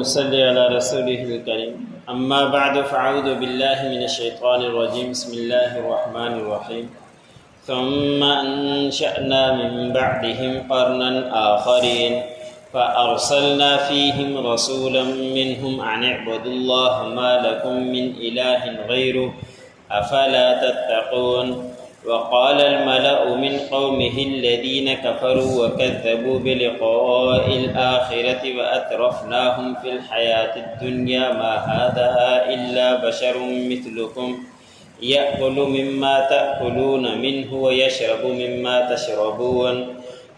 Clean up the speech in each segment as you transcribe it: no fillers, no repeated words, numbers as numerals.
ونصلي على رسوله الكريم أما بعد فأعوذ بالله من الشيطان الرجيم بسم الله الرحمن الرحيم ثم أنشأنا من بعدهم قرنا آخرين فأرسلنا فيهم رسولا منهم أن اعبدوا الله ما لكم من إله غيره أفلا تتقون وقال الملأ من قومه الذين كفروا وكذبوا بلقاء الآخرة وأترفناهم في الحياة الدنيا ما هذا إلا بشر مثلكم يأكل مما تأكلون منه ويشرب مما تشربون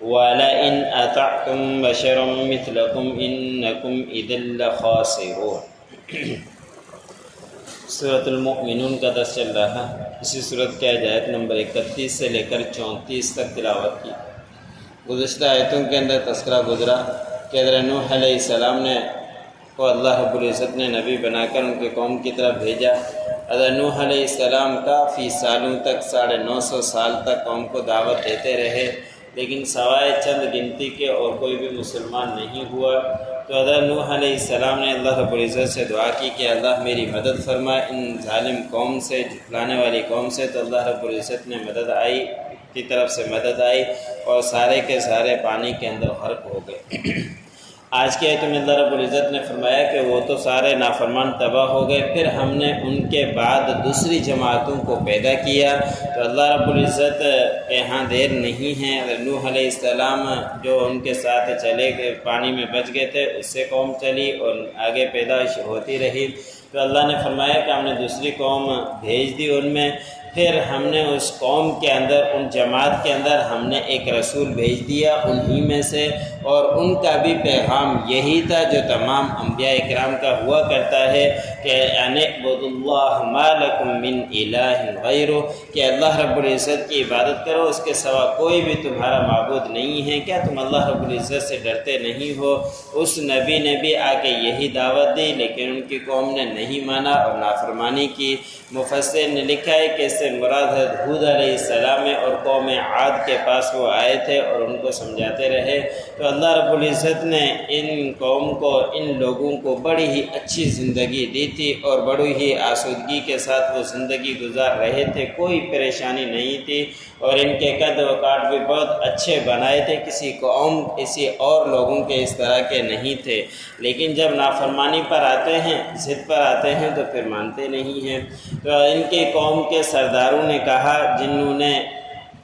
ولئن أطعتم بشرا مثلكم إنكم إذا لخاسرون۔ سورۃ المؤمنون کا درس چل رہا ہے۔ اسی صورت کی آیت نمبر 31 سے لے کر 34 تک تلاوت کی۔ گزشتہ آیتوں کے اندر تذکرہ گزرا کہ حضرت نوح علیہ السلام کو اللہ رب العزت نے نبی بنا کر ان کے قوم کی طرف بھیجا۔ حضرت نوح علیہ السلام کافی سالوں تک 950 سال تک قوم کو دعوت دیتے رہے، لیکن سوائے چند گنتی کے اور کوئی بھی مسلمان نہیں ہوا۔ تو حضرت نوح علیہ السلام نے اللہ رب العزت سے دعا کی کہ اللہ میری مدد فرما ان ظالم قوم سے، جھٹلانے والی قوم سے۔ تو اللہ رب العزت نے مدد آئی، کی طرف سے مدد آئی اور سارے کے سارے پانی کے اندر غرق ہو گئے۔ آج کی آیت میں اللہ رب العزت نے فرمایا کہ وہ تو سارے نافرمان تباہ ہو گئے، پھر ہم نے ان کے بعد دوسری جماعتوں کو پیدا کیا۔ تو اللہ رب العزت کے ہاں دیر نہیں ہے۔ نوح علیہ السلام جو ان کے ساتھ چلے گئے، پانی میں بچ گئے تھے، اس سے قوم چلی اور آگے پیدائش ہوتی رہی۔ تو اللہ نے فرمایا کہ ہم نے دوسری قوم بھیج دی ان میں، پھر ہم نے اس قوم کے اندر، ان جماعت کے اندر ہم نے ایک رسول بھیج دیا انہی میں سے، اور ان کا بھی پیغام یہی تھا جو تمام انبیاء اکرام کا ہوا کرتا ہے کہ ان اعبدوا اللہ ما لکم من الہ غیرہ، کہ اللہ رب العزت کی عبادت کرو، اس کے سوا کوئی بھی تمہارا معبود نہیں ہے۔ کیا تم اللہ رب العزت سے ڈرتے نہیں ہو؟ اس نبی نے بھی آ کے یہی دعوت دی، لیکن ان کی قوم نے نہیں مانا اور نافرمانی کی۔ مفسر نے لکھا ہے کہ اس سے مراد ہود علیہ السلام اور قوم عاد کے پاس وہ آئے تھے اور ان کو سمجھاتے رہے۔ تو اللہ رب العزت نے ان قوم کو، ان لوگوں کو بڑی ہی اچھی زندگی دی تھی اور بڑی ہی آسودگی کے ساتھ وہ زندگی گزار رہے تھے، کوئی پریشانی نہیں تھی، اور ان کے قد و کاٹ بھی بہت اچھے بنائے تھے، کسی قوم، کسی اور لوگوں کے اس طرح کے نہیں تھے۔ لیکن جب نافرمانی پر آتے ہیں، ضد پر آتے ہیں، تو پھر مانتے نہیں ہیں۔ تو ان کی قوم کے سرداروں نے کہا، جنہوں نے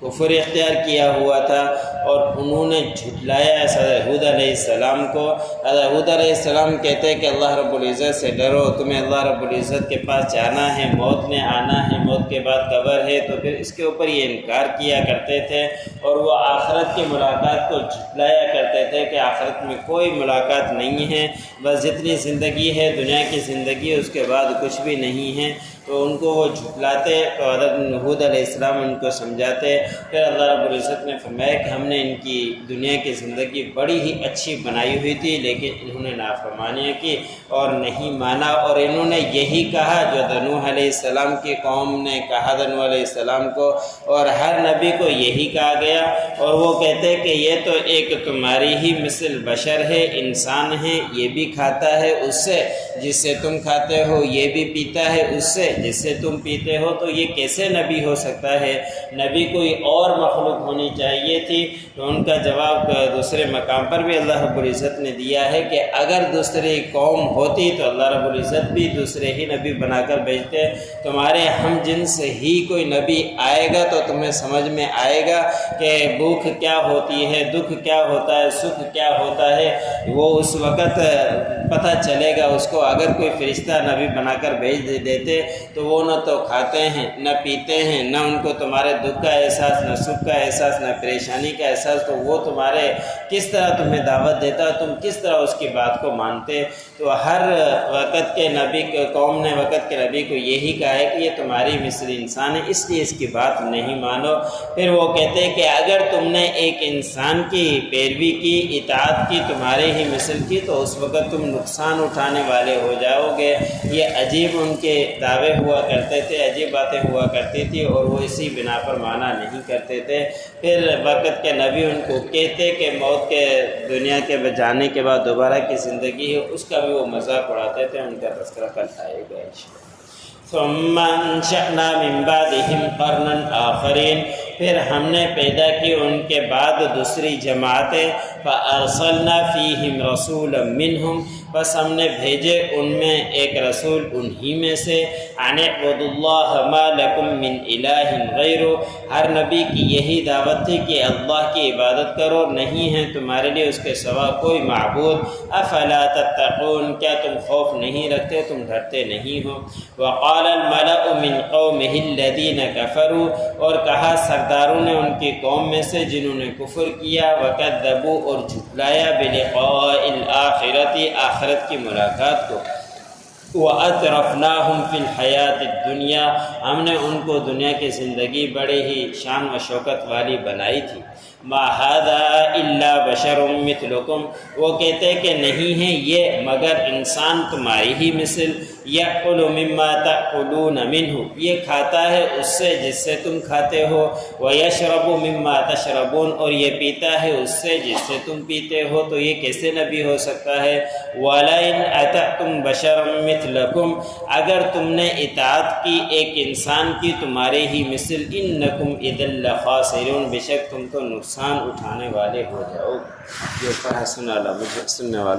کفر اختیار کیا ہوا تھا اور انہوں نے جھٹلایا حضرت ہود علیہ السلام کو۔ حضرت ہود علیہ السلام کہتے ہیں کہ اللہ رب العزت سے ڈرو، تمہیں اللہ رب العزت کے پاس جانا ہے، موت نے آنا ہے، موت کے بعد قبر ہے۔ تو پھر اس کے اوپر یہ انکار کیا کرتے تھے اور وہ آخرت کی ملاقات کو جھٹلایا کرتے تھے کہ آخرت میں کوئی ملاقات نہیں ہے، بس جتنی زندگی ہے دنیا کی زندگی، اس کے بعد کچھ بھی نہیں ہے۔ تو ان کو وہ جھٹلاتے، تو حضرت ہود علیہ السلام ان کو سمجھاتے۔ پھر اللہ رب العزت نے فرمایا کہ ہم نے ان کی دنیا کی زندگی بڑی ہی اچھی بنائی ہوئی تھی، لیکن انہوں نے نافرمانیاں کی اور نہیں مانا، اور انہوں نے یہی کہا جو نوح علیہ السلام کی قوم نے کہا نوح علیہ السلام کو، اور ہر نبی کو یہی کہا گیا۔ اور وہ کہتے کہ یہ تو ایک تمہاری ہی مثل بشر ہے، انسان ہے، یہ بھی کھاتا ہے اس سے جس سے تم کھاتے ہو، یہ بھی پیتا ہے اس سے جس سے تم پیتے ہو، تو یہ کیسے نبی ہو سکتا ہے؟ نبی کوئی اور مخلوق ہونی چاہیے تھی۔ تو ان کا جواب دوسرے مقام پر بھی اللہ رب العزت نے دیا ہے کہ اگر دوسری قوم ہوتی تو اللہ رب العزت بھی دوسرے ہی نبی بنا کر بھیجتے۔ تمہارے ہم جنس ہی کوئی نبی آئے گا تو تمہیں سمجھ میں آئے گا کہ بھوک کیا ہوتی ہے، دکھ کیا ہوتا ہے، سکھ کیا ہوتا ہے، وہ اس وقت پتہ چلے گا اس کو۔ اگر کوئی فرشتہ نبی بنا کر بھیج دیتے تو وہ نہ تو کھاتے ہیں، نہ پیتے ہیں، نہ ان کو تمہارے دکھ کا احساس، نہ سکھ کا احساس، نہ پریشانی کا احساس، تو وہ تمہارے کس طرح تمہیں دعوت دیتا، تم کس طرح اس کی بات کو مانتے؟ تو ہر وقت کے نبی، قوم نے وقت کے نبی کو یہی کہا ہے کہ یہ تمہاری مثل انسان ہے، اس لیے اس کی بات نہیں مانو۔ پھر وہ کہتے ہیں کہ اگر تم نے ایک انسان کی پیروی کی، اطاعت کی، تمہارے ہی مثل کی، تو اس وقت تم نقصان اٹھانے والے ہو جاؤ گے۔ یہ عجیب ان کے دعوے مناظرے ہوا کرتے تھے، عجیب باتیں ہوا کرتی تھی اور وہ اسی بنا پر مانا نہیں کرتے تھے۔ پھر وقت کے نبی ان کو کہتے کہ موت کے دنیا کے جانے کے بعد دوبارہ کی زندگی ہے، اس کا بھی وہ مذاق اڑاتے تھے۔ ان کا تذکرہ کل آئے گا انشاءاللہ۔ ثم انشأنا من بعدهم قرنا آخرین، پھر ہم نے پیدا کی ان کے بعد دوسری جماعتیں، فارسلنا فیہم رسولا منہم، بس ہم نے بھیجے ان میں ایک رسول انہی میں سے، ان اعبدوا اللہ ما لکم من الہ غیرہ، ہر نبی کی یہی دعوت تھی کہ اللہ کی عبادت کرو، نہیں ہے تمہارے لیے اس کے سوا کوئی معبود، افلا تتقون، کیا تم خوف نہیں رکھتے، تم ڈرتے نہیں ہو۔ وقال الملأ من قومه الذین کفروا، اور کہا سرداروں نے ان کی قوم میں سے جنہوں نے کفر کیا، وکذبوا، اور جھٹلایا، بلقاء الآخرۃ، آخرت کی ملاقات کو، وَأَتْرَفْنَاهُمْ فِي الْحَيَاةِ الدُّنْيَا، ہم نے ان کو دنیا کی زندگی بڑے ہی شان و شوکت والی بنائی تھی۔ مَا هَذَا إِلَّا بَشَرٌ مِثْلُكُمْ، وہ کہتے کہ نہیں ہے یہ مگر انسان تمہاری ہی مثل، يَأْكُلُ مِمَّا تَأْكُلُونَ مِنْهُ، یہ کھاتا ہے اس سے جس سے تم کھاتے ہو، وَيَشْرَبُ مِمَّا تَشْرَبُونَ، اور یہ پیتا ہے اس سے جس سے تم پیتے ہو، تو یہ کیسے نبی ہو سکتا ہے؟ وَلَئِنْ أَطَعْتُمْ بَشَرًا مِثْلَكُمْ، اگر تم نے اطاعت کی ایک انسان کی تمہارے ہی مثل، إِنَّكُمْ إِذًا لَخَاسِرُونَ، بے شک تم تو نقصان اٹھانے والے ہو جاؤ۔ یہ پڑھا سننے والا